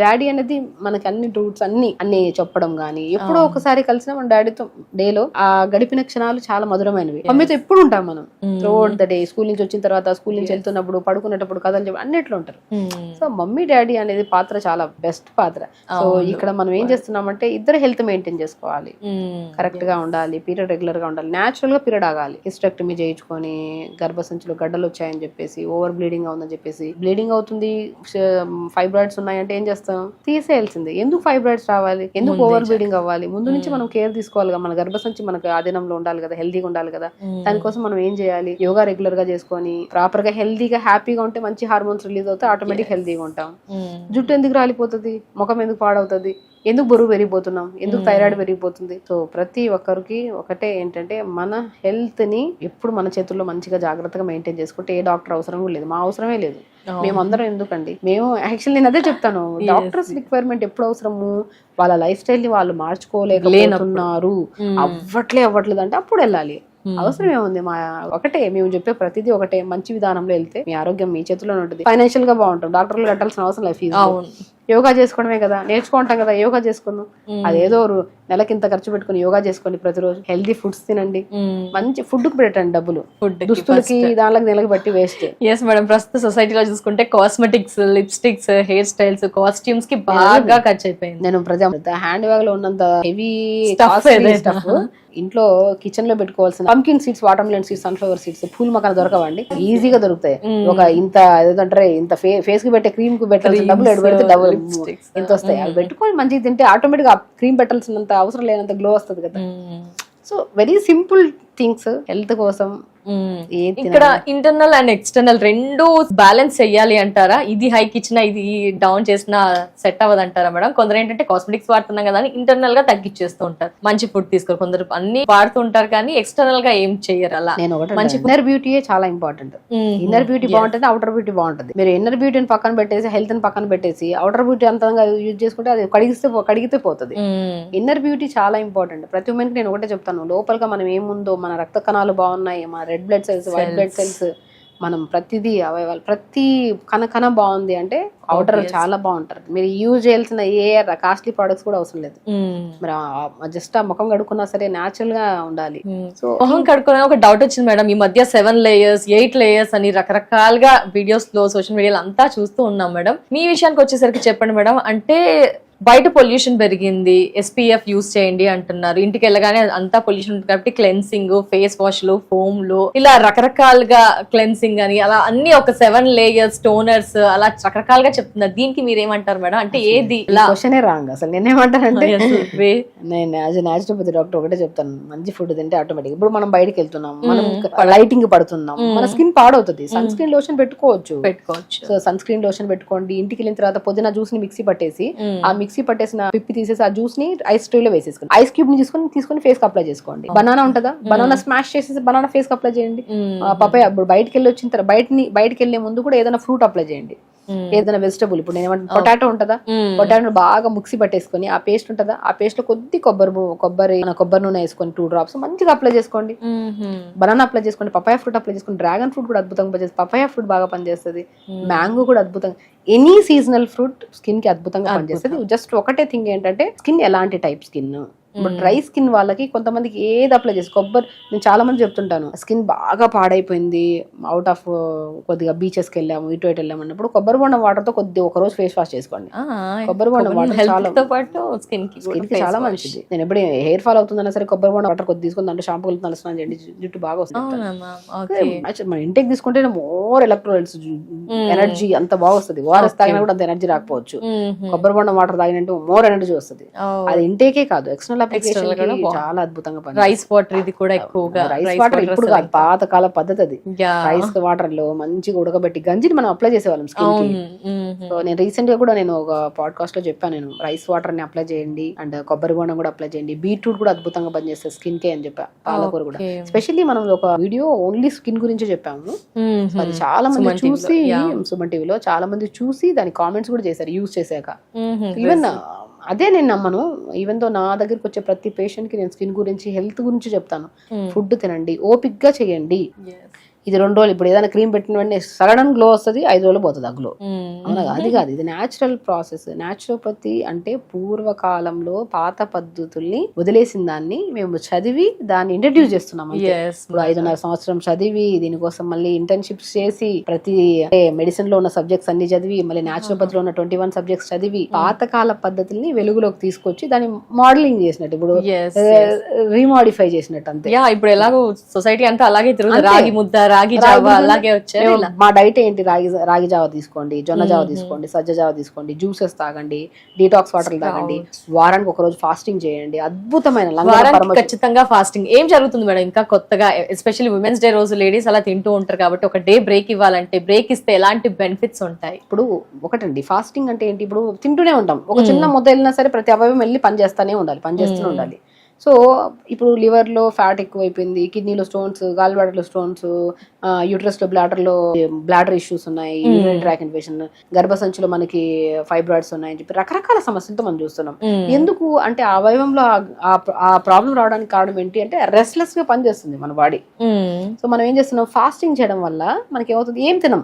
డాడీ అనేది మనకి అన్ని రూట్స్ అన్ని చెప్పడం గానీ, ఎప్పుడో ఒకసారి కలిసిన మన డాడీతో డేలో ఆ గడిపిన క్షణాలు చాలా మధురమైనవి. మమ్మీతో ఎప్పుడు ఉంటాం మనం త్రూఅవుట్ ద డే. స్కూల్ నుంచి వచ్చిన తర్వాత, స్కూల్ నుంచి వెళ్తున్నప్పుడు, పడుకునేటప్పుడు కథలు చెప్పి అన్నిట్లో ఉంటారు. సో మమ్మీ డాడీ అనేది పాత్ర చాలా బెస్ట్ పాత్ర. సో ఇక్కడ మనం ఏం చేస్తున్నామంటే ఇద్దరు హెల్త్ మెయింటైన్ చేసుకోవాలి, కరెక్ట్ గా ఉండాలి, పీరియడ్ రెగ్యులర్ గా ఉండాలి, న్యాచురల్ గా పీరియడ్ ఆగాలి. హిస్టెక్టమీ చేయించుకొని గర్భసంచిలో గడ్డలు వచ్చాయని చెప్పేసి, ఓవర్ బ్లీడింగ్ అవుతుందని చెప్పేసి, బ్లీడింగ్ అవుతుంది, ఫైబ్రాయిడ్స్ ఉన్నాయంటే ఏం చేస్తాం, తీసేయాల్సిందే. ఎందుకు ఫైబ్రాయిడ్స్ రావాలి, ఎందుకు ఓవర్ బ్లీడింగ్ అవ్వాలి? ముందు నుంచి మనం కేర్ తీసుకోవాలి కదా, మన గర్భసంచి మనకు ఆధీనంలో ఉండాలి కదా, హెల్దీగా ఉండాలి కదా. దానికోసం మనం ఏం చేయాలి, యోగా రెగ్యులర్ గా చేసుకొని ప్రాపర్ గా హెల్దీగా హ్యాపీగా ఉంటే మంచి హార్మోన్స్ రిలీజ్ అవుతాయి, ఆటోమేటిక్ హెల్దీగా ఉంటాం. జుట్టు ఎందుకు రాలిపోతుంది, ముఖం ఎందుకు పాడవుతుంది, ఎందుకు బరువు పెరిగిపోతున్నాం, ఎందుకు థైరాయిడ్ పెరిగిపోతుంది. సో ప్రతి ఒక్కరికి ఒకటే ఏంటంటే మన హెల్త్ ని ఎప్పుడు మన చేతుల్లో మంచిగా జాగ్రత్తగా మెయింటైన్ చేసుకుంటే ఏ డాక్టర్ అవసరం కూడా లేదు, మా అవసరమే లేదు. మేమందరం ఎందుకండి, మేము యాక్చువల్లీ నేను అదే చెప్తాను, డాక్టర్స్ రిక్వైర్మెంట్ ఎప్పుడు అవసరము, వాళ్ళ లైఫ్ స్టైల్ ని వాళ్ళు మార్చుకోలేకపోతున్నారు, అవ్వట్లేదు అంటే అప్పుడు వెళ్ళాలి. అవసరం ఏముంది, మా ఒకటే మేము చెప్పే ప్రతిదీ ఒకటే, మంచి విధానంలో వెళ్తే మీ ఆరోగ్యం మీ చేతిలోనే ఉంటుంది, ఫైనాన్షియల్ గా బాగుంటాం, డాక్టర్లు కట్టాల్సిన అవసరం లేదు ఫీజు. యోగా చేసుకోవడమే కదా, నేర్చుకుంటాం కదా, యోగా చేసుకున్నాం, అదేదో నెలకి ఇంత ఖర్చు పెట్టుకుని యోగా చేసుకోండి, ప్రతిరోజు హెల్దీ ఫుడ్స్ తినండి, మంచి ఫుడ్ కు పెట్టండి డబ్బులు, దుస్తులకి దానికి నెలకి బట్టి వేస్ట్. ఎస్ మేడం, ప్రస్తుత సొసైటీలో చూసుకుంటే cosmetics, lipsticks, hair styles, costumes కి బాగా ఖర్చు అయిపోయింది. నేను హ్యాండ్ బ్యాగ్ లో ఉన్నంత హెవీ స్టఫ్ ఇంట్లో కిచెన్ లో పెట్టుకోవాల్సిన pumpkin seeds, water melon seeds, sunflower seeds, pool మకాన దొరకవండి, ఈజీగా దొరుకుతాయి. ఒక ఇంత ఏదంటారు ఇంత ఫేస్ కి పెట్టే క్రీమ్ కు పెట్టాల్సిన డబ్బులు ఎడు పెడితే డబ్బులు ఎంత వస్తాయి, అవి పెట్టుకొని మంచిగా తింటే ఆటోమేటిక్ గా క్రీమ్ పెట్టాల్సినంత అవసరం లేనంత గ్లో వస్తుంది కదా. So very simple things health కోసం. ఇక్కడ ఇంటర్నల్ అండ్ ఎక్స్టర్నల్ రెండు బ్యాలెన్స్ చెయ్యాలి అంటారా? ఇది హైక్ ఇచ్చినా ఇది డౌన్ చేసినా సెట్ అవ్వదు అంటారా మేడం? కొందరు ఏంటంటే కాస్మెటిక్స్ వాడుతున్నాం కదా అని ఇంటర్నల్ గా తగ్గించేస్తూ ఉంటారు, మంచి ఫుడ్ తీసుకోరు, కొందరు అన్ని వాడుతూ ఉంటారు కానీ ఎక్స్టర్నల్ గా ఏం చెయ్యరు. అలా నేను మంచి ఇన్నర్ బ్యూటీయే చాలా ఇంపార్టెంట్. ఇన్నర్ బ్యూటీ బాగుంటుంది, అవుటర్ బ్యూటీ బాగుంటుంది. మీరు ఇన్నర్ బ్యూటీని పక్కన పెట్టేసి హెల్త్ ని పక్కన పెట్టేసి అవుటర్ బ్యూటీ అంతంగా యూజ్ చేసుకుంటే అది కడిగితే పోతుంది. ఇన్నర్ బ్యూటీ చాలా ఇంపార్టెంట్. ప్రతి ఉమెన్ కి నేను ఒకటే చెప్తాను, లోపలగా మనం ఏముందో, మన రక్త కణాలు బాగున్నాయి, మన red blood cells, white blood cells, మనం ప్రతిదీ అవయవాలు ప్రతి కణ బాగుంది అంటే అవుటర్ చాలా బాగుంటారు. మీరు యూజ్ చేయాల్సిన ఏ కాస్ట్లీ ప్రొడక్ట్స్ కూడా అవసరం లేదు. మరి జస్ట్ ఆ ముఖం కడుక్కున్నా సరే న్యాచురల్ గా ఉండాలి. సో ముఖం కడుక్కునే ఒక డౌట్ వచ్చింది మేడం, ఈ మధ్య 7 layers 8 layers అని రకరకాలుగా వీడియోస్ లో సోషల్ మీడియాలో అంతా చూస్తూ ఉన్నాం మేడం. మీ విషయానికి వచ్చేసరికి చెప్పండి మేడం, అంటే బయట పొల్యూషన్ పెరిగింది, SPF యూజ్ చేయండి అంటున్నారు, ఇంటికి వెళ్ళగానే అంతా పొల్యూషన్ ఉంటుంది కాబట్టి క్లెన్సింగ్, ఫేస్ వాష్లు, ఫోమ్లు, ఇలా రకరకాలుగా క్లెన్సింగ్ అని అలా అన్ని ఒక 7 layers టోనర్స్ అలా రకరకాలుగా చెప్తున్నారు. దీనికి మీరు ఏమంటారు మేడం? అంటే ఏది క్వశ్చనే రాంగ్ అసలు. నేనేమంటానంటే నేను యాజ్ ఎ న్యాచురోపతి డాక్టర్ ఒకటే చెప్తాను, మంచి ఫుడ్ తింటే ఆటోమేటిక్ ఇప్పుడు మనం బయటకి వెళ్తున్నాం, మనం లైటింగ్ పడుతున్నాం, మన స్కిన్ పాడవుతుంది, సన్ స్క్రీన్ లోషన్ పెట్టుకోవచ్చు. సో సన్ స్క్రీన్ లోషన్ పెట్టుకోండి. ఇంటికి వెళ్ళిన తర్వాత పుదీనా జ్యూస్ ని మిక్సీ పట్టేసి ఆ మిక్సీ పట్టేసిన పిప్పి తీసేసి ఆ జ్యూస్ ని ఐస్ ట్రే లో వేసేసుకోండి, ఐస్ క్యూబ్ ని తీసుకొని ఫేస్ కి అప్లై చేసుకోండి. బనానా ఉంటుందా, బనానా స్మాష్ చేసేసి బనానా ఫేస్ కి అప్లై చేయండి. పపాయ ఇప్పుడు బయటకి వెళ్ళి వచ్చిన తర్వాత బయటకి వెళ్లే ముందు కూడా ఏదైనా ఫ్రూట్ అప్లై చేయండి, ఏదైనా వెజిటబుల్. ఇప్పుడు నేను పొటాటో ఉంటుందా, పొటాటో బాగా మిక్సీ పట్టేసుకొని ఆ పేస్ట్ ఉంటుందా, ఆ పేస్ట్ లో కొద్ది కొబ్బరి నూనె వేసుకొని 2 drops మంచిగా అప్లై చేసుకోండి. బనానా అప్లై చేసుకోండి, పపాయ ఫ్రూట్ అప్లై చేసుకోండి, డ్రాగన్ ఫ్రూట్ కూడా అద్భుతంగా పనిచేస్తుంది, పపాయ ఫ్రూట్ బాగా పనిచేస్తుంది, మ్యాంగో కూడా అద్భుతంగా, ఎనీ సీజనల్ ఫ్రూట్ స్కిన్ కి అద్భుతంగా పనిచేస్తుంది. జస్ట్ ఒకటే థింగ్ ఏంటంటే స్కిన్ ఎలాంటి టైప్ స్కిన్. ఇప్పుడు డ్రై స్కిన్ వాళ్ళకి కొంతమందికి ఏది అప్లై చేసి నేను చాలా మంది చెప్తుంటాను, స్కిన్ బాగా పాడైపోయింది, అవుట్ ఆఫ్ కొద్దిగా బీచెస్ కి వెళ్ళాము, ఇటు వెళ్ళాము అన్నప్పుడు కొబ్బరి బొండం వాటర్ తో కొద్దిగా ఒక రోజు ఫేస్ వాష్ చేసుకోండి. కొబ్బరి బొండం వాటర్ చాలా స్కిన్ కి చాలా మంచిది. నేను ఎప్పుడు హెయిర్ ఫాల్ అవుతుందన్నా సరే కొబ్బరి బొండం వాటర్ కొద్ది తీసుకుని దాంట్లో షాంపూ కలిపి స్నానం చేయండి, జుట్టు బాగా వస్తుంది. మన ఇంటేక్ తీసుకుంటే మోర్ ఎలక్ట్రోలైట్స్, ఎనర్జీ అంత బాగా వస్తుంది. ఓఆర్ఎస్ తాగినా కూడా అంత ఎనర్జీ రాకపోవచ్చు, కొబ్బరి బొండం వాటర్ తాగినట్టు మోర్ ఎనర్జీ వస్తుంది. అది ఇంటేకే కాదు, ఎక్స్టర్నల్ చాలా అద్భుతంగా రైస్ వాటర్, ఇది కూడా ఎక్కువగా రైస్ వాటర్ ఇప్పుడు కాదు, పాతకాల పద్ధతి అది. రైస్ వాటర్ లో మంచిగా ఉడకబెట్టి గంజిని మనం అప్లై చేసేవాళ్ళం స్కిన్ కి. సో నేను రీసెంట్ గా కూడా నేను ఒక పాడ్కాస్ట్ లో చెప్పాను, నేను రైస్ వాటర్ ని అప్లై చేయండి అండ్ కొబ్బరి బొండం కూడా అప్లై చేయండి, బీట్రూట్ కూడా అద్భుతంగా పనిచేస్తుంది స్కిన్ కి అని చెప్పా, పాలకూర కూడా. స్పెషల్లీ మనం ఒక వీడియో ఓన్లీ స్కిన్ గురించి చెప్పాము, అది చాలా మంది చూసి సుమన్ టీవీలో చాలా మంది చూసి దాని కామెంట్స్ కూడా చేశారు యూజ్ చేశాక. ఈవెన్ అదే నేను నమ్మను, ఈవెన్ తో నా దగ్గరికి వచ్చే ప్రతి పేషెంట్ కి నేను స్కిన్ గురించి హెల్త్ గురించి చెప్తాను. ఫుడ్ తినండి, ఓపిక్ గా చేయండి. ఇది 2 రోజులు ఇప్పుడు ఏదైనా క్రీమ్ పెట్టిన వెంటనే సడన్ గ్లో వస్తుంది, 5 రోజులు పోతుంది ఆ గ్లో. అవునా? అది కాదు, ఇది న్యాచురల్ ప్రాసెస్. న్యాచురోపతి అంటే పూర్వకాలంలో పాత పద్ధతుల్ని వదిలేసిన దాన్ని మేము చదివి దాన్ని ఇంట్రడ్యూస్ చేస్తున్నాం. ఇప్పుడు 5.5 సంవత్సరం చదివి దీనికోసం మళ్ళీ ఇంటర్న్షిప్స్ చేసి ప్రతి మెడిసిన్ లో ఉన్న సబ్జెక్ట్స్ అన్ని చదివి మళ్ళీ న్యాచురోపతిలో ఉన్న 21 సబ్జెక్ట్స్ చదివి పాతకాల పద్ధతుల్ని వెలుగులోకి తీసుకొచ్చి దాన్ని మోడలింగ్ చేసినట్టు, ఇప్పుడు రీమాడిఫై చేసినట్టు అంతే. ఇప్పుడు ఎలాగో సొసైటీ అంతా అలాగే తిరుగుతుంది, రాగి ముద్ద, రాగి జావా అలాగే వచ్చాయి. మా డైట్ ఏంటి, రాగి జావా తీసుకోండి, జొన్న జావా జావ తీసుకోండి, సజ్జ జావ తీసుకోండి, జ్యూసెస్ తాగండి, డీటాక్స్ వాటర్ తాగండి, వారానికి ఒక రోజు ఫాస్టింగ్ చేయండి. అద్భుతమైన వారానికి ఖచ్చితంగా ఫాస్టింగ్. ఏం జరుగుతుంది మేడం ఇంకా కొత్తగా, ఎస్పెషల్లీ ఉమెన్స్ డే రోజు లేడీస్ అలా తింటూ ఉంటారు కాబట్టి ఒక డే బ్రేక్ ఇవ్వాలంటే బ్రేక్ ఇస్తే ఎలాంటి బెనిఫిట్స్ ఉంటాయి? ఇప్పుడు ఒకటండి, ఫాస్టింగ్ అంటే ఏంటి, ఇప్పుడు తింటూనే ఉంటాం, ఒక చిన్న ముద్ద వెళ్ళినా సరే ప్రతి అవయవం వెళ్ళి పనిచేస్తూనే ఉండాలి. సో ఇప్పుడు లివర్ లో ఫ్యాట్ ఎక్కువైపోయింది, కిడ్నీలో stones, gall bladder stones, uterus లో బ్లాడర్ ఇష్యూస్ ఉన్నాయి, యూరినరీ ట్రాక్ ఇన్ఫెక్షన్, గర్భసంచిలో మనకి ఫైబ్రాయిడ్స్ ఉన్నాయని చెప్పి రకరకాల సమస్యలతో మనం చూస్తున్నాం. ఎందుకు అంటే ఆ అవయవంలో ఆ ప్రాబ్లం రావడానికి కారణం ఏంటి అంటే రెస్ట్లెస్ గా పనిచేస్తుంది మన బాడీ. సో మనం ఏం చేస్తున్నాం, ఫాస్టింగ్ చేయడం వల్ల మనకి ఏమవుతుంది, ఏం తినం,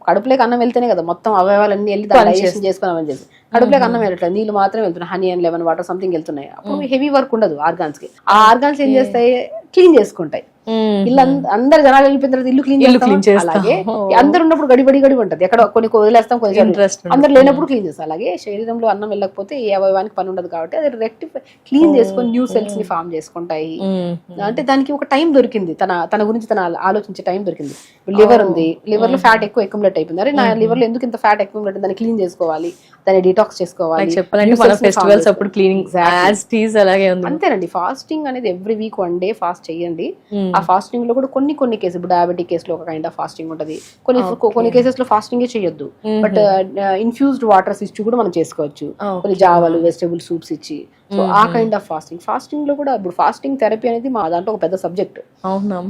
కడుపులోకి అన్నం వెళ్తేనే కదా మొత్తం అవయవాలన్నీ వెళ్ళి డైజెషన్ చేసుకున్నామని చెప్పి కడుపులోకి అన్నం వెళ్ళట్లేదు, నీళ్ళు మాత్రమే వెళ్తున్నాయి, honey and lemon water something వెళ్తున్నాయి. అప్పుడు హెవీ వర్క్ ఉండదు ఆర్గాన్స్ కి. ఆ ఆర్గాన్స్ ఏం చేస్తాయి, క్లీన్ చేసుకుంటాయి. ఇల్లు అందరు జనాలు వెళ్ళిపోయిన తర్వాత ఇల్లు క్లీన్ చేస్తాం. అలాగే అందరు ఉన్నప్పుడు గడిబడి ఉంటది, ఎక్కడ కొన్ని వదిలేస్తాం, కొన్ని అందరు లేనప్పుడు క్లీన్ చేస్తాం. అలాగే శరీరంలో అన్నం వెళ్ళకపోతే ఏ అవయవానికి పని ఉండదు కాబట్టి అది రెక్టిఫై క్లీన్ చేసుకొని న్యూ సెల్స్ ని ఫామ్ చేసుకుంటాయి. అంటే దానికి ఒక టైం దొరికింది, తన గురించి తన ఆలోచించే టైం దొరికింది. లివర్ ఉంది, లివర్ లో ఫ్యాట్ ఎక్కువ అక్యుములేట్ అయిపోయింది, అరే నా లివర్ లో ఎందుకు ఇంత ఫ్యాట్ అక్యుములేట్, దాన్ని క్లీన్ చేసుకోవాలి, దాన్ని డిటాక్స్ చేసుకోవాలి. ఫెస్టివల్స్ అప్పుడు క్లీనింగ్ అంతేనండి. ఫాస్టింగ్ అనేది ఎవ్రీ వీక్ 1 day ఫాస్ట్ చేయండి. ఆ ఫాస్టింగ్ లో కూడా కొన్ని కేసు, ఇప్పుడు డయాబెటిక్ కేసులో ఒక కైండ్ ఆఫ్ ఫాస్టింగ్ ఉంటది, కొన్ని కేసెస్ లో ఫాస్టింగ్ చేయొద్దు, బట్ ఇన్ఫ్యూజ్డ్ వాటర్స్ ఇచ్చి కూడా మనం చేసుకోవచ్చు, కొన్ని జావాలు, వెజిటబుల్ సూప్స్ ఇచ్చి. సో ఆ కైండ్ ఆఫ్ ఫాస్టింగ్ లో కూడా ఇప్పుడు ఫాస్టింగ్ థెరపీ అనేది మా దాంట్లో ఒక పెద్ద సబ్జెక్ట్.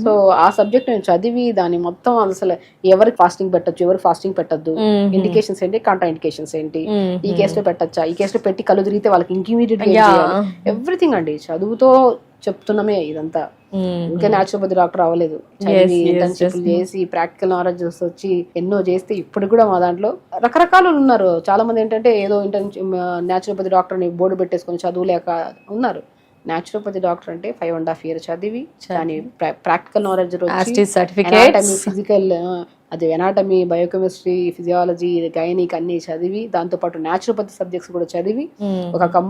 సో ఆ సబ్జెక్ట్ నేను చదివి దాన్ని మొత్తం అసలు ఎవరికి ఫాస్టింగ్ పెట్టచ్చు, ఎవరికి ఫాస్టింగ్ పెట్టద్దు, ఇండికేషన్స్ ఏంటి, కాంట్రా ఇండికేషన్స్ ఏంటి, ఈ కేసులో పెట్టచ్చా, ఈ కేసులో పెట్టి కళ్ళు తిరిగితే వాళ్ళకి ఇంకిమీడియట్ ఎవ్రీథింగ్ అండి. చదువుతో చెప్తున్నామే ఇదంతా. ఇంకా న్యాచురోపతి డాక్టర్ అవ్వలేదు, చదివి ఇంటర్న్షిప్ చేసి ప్రాక్టికల్ నాలెడ్జ్ వచ్చి ఎన్నో చేస్తే ఇప్పుడు కూడా మా దాంట్లో రకరకాలు ఉన్నారు. చాలా మంది ఏంటంటే ఏదో న్యాచురోపతి డాక్టర్ ని బోర్డు పెట్టేసుకొని చదువులేక ఉన్నారు. న్యాచురోపతి డాక్టర్ అంటే 5.5 years చదివి దాని ప్రాక్టికల్ నాలెడ్జ్ ఫిజికల్, అది ఎనాటమీ, బయోకెమిస్ట్రీ, ఫిజియాలజీ, గైనిక్ అన్ని చదివి దాంతోపాటు న్యాచురోపతి సబ్జెక్ట్స్ కూడా చదివి ఒక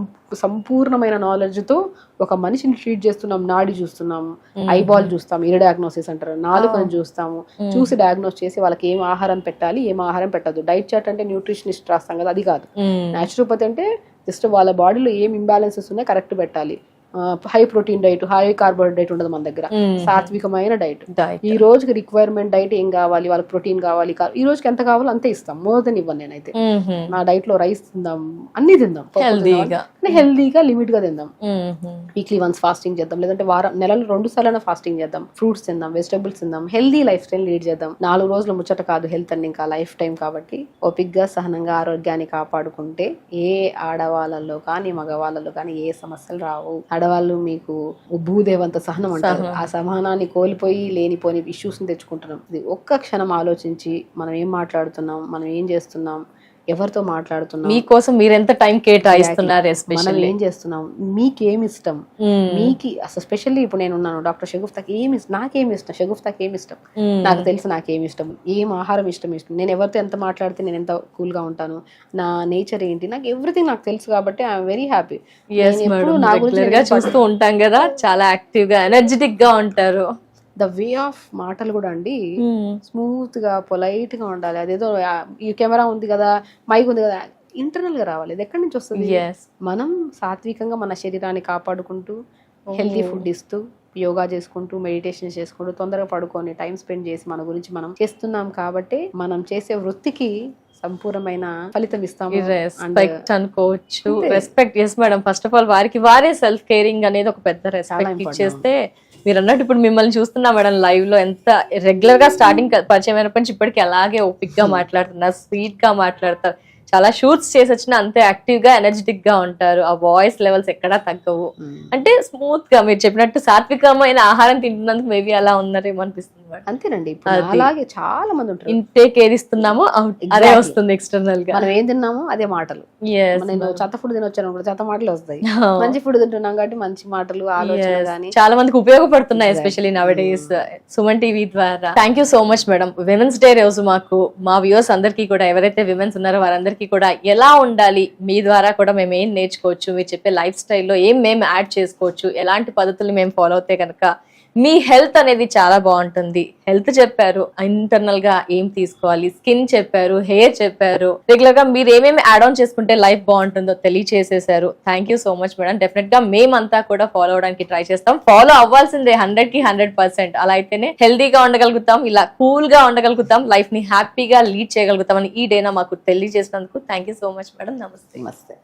సంపూర్ణమైన నాలెడ్జ్ తో ఒక మనిషిని ట్రీట్ చేస్తున్నాం. నాడి చూస్తున్నాము, ఐబాల్ చూస్తాం, ఇయర్ డయాగ్నోసిస్ అంటారు, నాలుకను చూస్తాము, చూసి డయాగ్నోస్ చేసి వాళ్ళకి ఏం ఆహారం పెట్టాలి, ఏం ఆహారం పెట్టద్దు. డైట్ చార్ట్ అంటే న్యూట్రిషనిస్ట్ రాస్తాం కదా, అది కాదు. న్యాచురోపతి అంటే జస్ట్ వాళ్ళ బాడీలో ఏం ఇంబ్యాలెన్సెస్ ఉన్నాయో కరెక్ట్ పెట్టాలి. High protein diet, high carbohydrate ఉండదు మన దగ్గర, సాత్వికమైన డైట్. ఈ రోజుకి రిక్వైర్మెంట్ డైట్ ఏం కావాలి, వాళ్ళకి ప్రోటీన్ కావాలి, ఈ రోజుకి ఎంత కావాలో అంతే ఇస్తాం, మోర్ దెన్ ఇవ్వను నేనైతే. నా డైట్ లో రైస్ తిందాం, అన్ని తిందాం, హెల్దీగా లిమిట్ గా తిందాం. వీక్లీ వన్స్ ఫాస్టింగ్ చేద్దాం, లేదంటే నెలలో 2 సార్లు ఫాస్టింగ్ చేద్దాం. ఫ్రూట్స్ తిందాం, వెజిటబుల్స్ తిందాం, హెల్దీ లైఫ్ స్టైల్ లీడ్ చేద్దాం. 4 రోజుల ముచ్చట కాదు హెల్త్ అని, ఇంకా లైఫ్ టైం కాబట్టి ఓపిక్గా సహనంగా ఆరోగ్యాన్ని కాపాడుకుంటే ఏ ఆడవాళ్ళలో కానీ మగవాళ్ళలో కానీ ఏ సమస్యలు రావు. ఆడవాళ్ళు మీకు భూదేవంత సహనం అంటారు, ఆ సహనాన్ని కోల్పోయి లేనిపోని ఇష్యూస్ ని తెచ్చుకుంటున్నాం. ఇది ఒక్క క్షణం ఆలోచించి మనం ఏం మాట్లాడుతున్నాం, మనం ఏం చేస్తున్నాం, ఎవరితో మాట్లాడుతున్నాం, మీకోసం మీరు ఎంత టైం కేటాయిస్తున్నారు, మనం ఏం చేస్తున్నాం, మీకేమి ఇష్టం, మీకు అసలు స్పెషల్లీ ఇప్పుడు నేను ఉన్నాను డాక్టర్ షగుఫ్తాకి నాకేమి ఇష్టం, షగుఫ్తాకి ఏమి ఇష్టం, నాకు తెలుసు నాకేమి ఇష్టం, ఏం ఆహారం ఇష్టం, నేను ఎవరితో ఎంత మాట్లాడితే నేను ఎంత కూల్ గా ఉంటాను, నా నేచర్ ఏంటి, నాకు ఎవ్రీథింగ్ నాకు తెలుసు కాబట్టి ఐఎమ్ వెరీ హ్యాపీ. నా గురించి చూస్తూ ఉంటాం కదా, చాలా యాక్టివ్ గా ఎనర్జెటిక్ గా ఉంటారు. ద వే ఆఫ్ మాటలు కూడా అండి స్మూత్ గా పొలైట్ గా ఉండాలి. అదేదో ఈ కెమెరా ఉంది కదా, మైక్ ఉంది కదా, ఇంటర్నల్ గా రావాలి. ఇది ఎక్కడి నుంచి వస్తుంది? మనం సాత్వికంగా మన శరీరాన్ని కాపాడుకుంటూ హెల్తీ ఫుడ్ ఇస్తూ యోగా చేసుకుంటూ మెడిటేషన్ చేసుకుంటూ తొందరగా పడుకొని టైం స్పెండ్ చేసి మన గురించి మనం చేస్తున్నాం కాబట్టి మనం చేసే వృత్తికి సంపూర్ణమైన ఫలితం ఇస్తాము అనుకోవచ్చు. Respect. Yes madam, first of all వారికి వారే సెల్ఫ్ కేరింగ్ అనేది ఒక పెద్ద రెస్పెక్ట్ ఇచ్చేస్తే, మీరు అన్నట్టు ఇప్పుడు మిమ్మల్ని చూస్తున్నా మేడం లైవ్ లో, ఎంత రెగ్యులర్ గా స్టార్టింగ్ పరిచయం అయినప్పటి నుంచి ఇప్పటికి అలాగే ఓపిక్ గా మాట్లాడుతున్నారు, స్వీట్ గా మాట్లాడతారు, చాలా షూట్స్ చేసి వచ్చినా అంతే యాక్టివ్ గా ఎనర్జెటిక్ గా ఉంటారు. ఆ వాయిస్ లెవెల్స్ ఎక్కడా తగ్గవు. అంటే స్మూత్ గా మీరు చెప్పినట్టు సాత్వికమైన ఆహారం తింటున్నందుకు మేబీ అలా ఉన్నారేమో అనిపిస్తుంది. అంతేనండి, అలాగే చాలా మంది ఉంటారు. ఇంటేక్ ఏది ఇస్తున్నామో అదే వస్తుంది ఎక్స్టర్నల్ గా. మనం ఏం తిన్నామో అదే మాటలు. నేను చెత్త ఫుడ్ తినొచ్చాను కూడా చెత్త మాటలు వస్తాయి, మంచి ఫుడ్ తింటున్నాం కాబట్టి మంచి మాటలు, ఆలోచన గానీ చాలా మందికి ఉపయోగపడుతున్నాయి, especially nowadays Suman TV ద్వారా. Thank you so much madam. Women's Day రోజు మాకు మా వ్యూవర్స్ అందరికీ కూడా, ఎవరైతే విమెన్స్ ఉన్నారో వారందరికీ కూడా ఎలా ఉండాలి, మీ ద్వారా కూడా మేము ఏం నేర్చుకోవచ్చు, మీరు చెప్పే లైఫ్ స్టైల్లో ఏం మేము యాడ్ చేసుకోవచ్చు, ఎలాంటి పద్ధతులు మేము ఫాలో అవుతే కనుక మీ హెల్త్ అనేది చాలా బాగుంటుంది. హెల్త్ చెప్పారు, ఇంటర్నల్ గా ఏం తీసుకోవాలి, స్కిన్ చెప్పారు, హెయిర్ చెప్పారు, రెగ్యులర్ గా మీరు ఏమేమి యాడ్ ఆన్ చేసుకుంటే లైఫ్ బాగుంటుందో తెలియచేసేసారు. Thank you so much madam. Definite గా మేమంతా కూడా ఫాలో అవడానికి ట్రై చేస్తాం. ఫాలో అవ్వాల్సిందే 100కి 100%. అలా అయితేనే హెల్దీగా ఉండగలుగుతాం, ఇలా కూల్ గా ఉండగలుగుతాం, లైఫ్ ని హ్యాపీగా లీడ్ చేయగలుగుతాం అని ఈ డేనా మాకు తెలియజేసినందుకు thank you so much madam. నమస్తే. నమస్తే.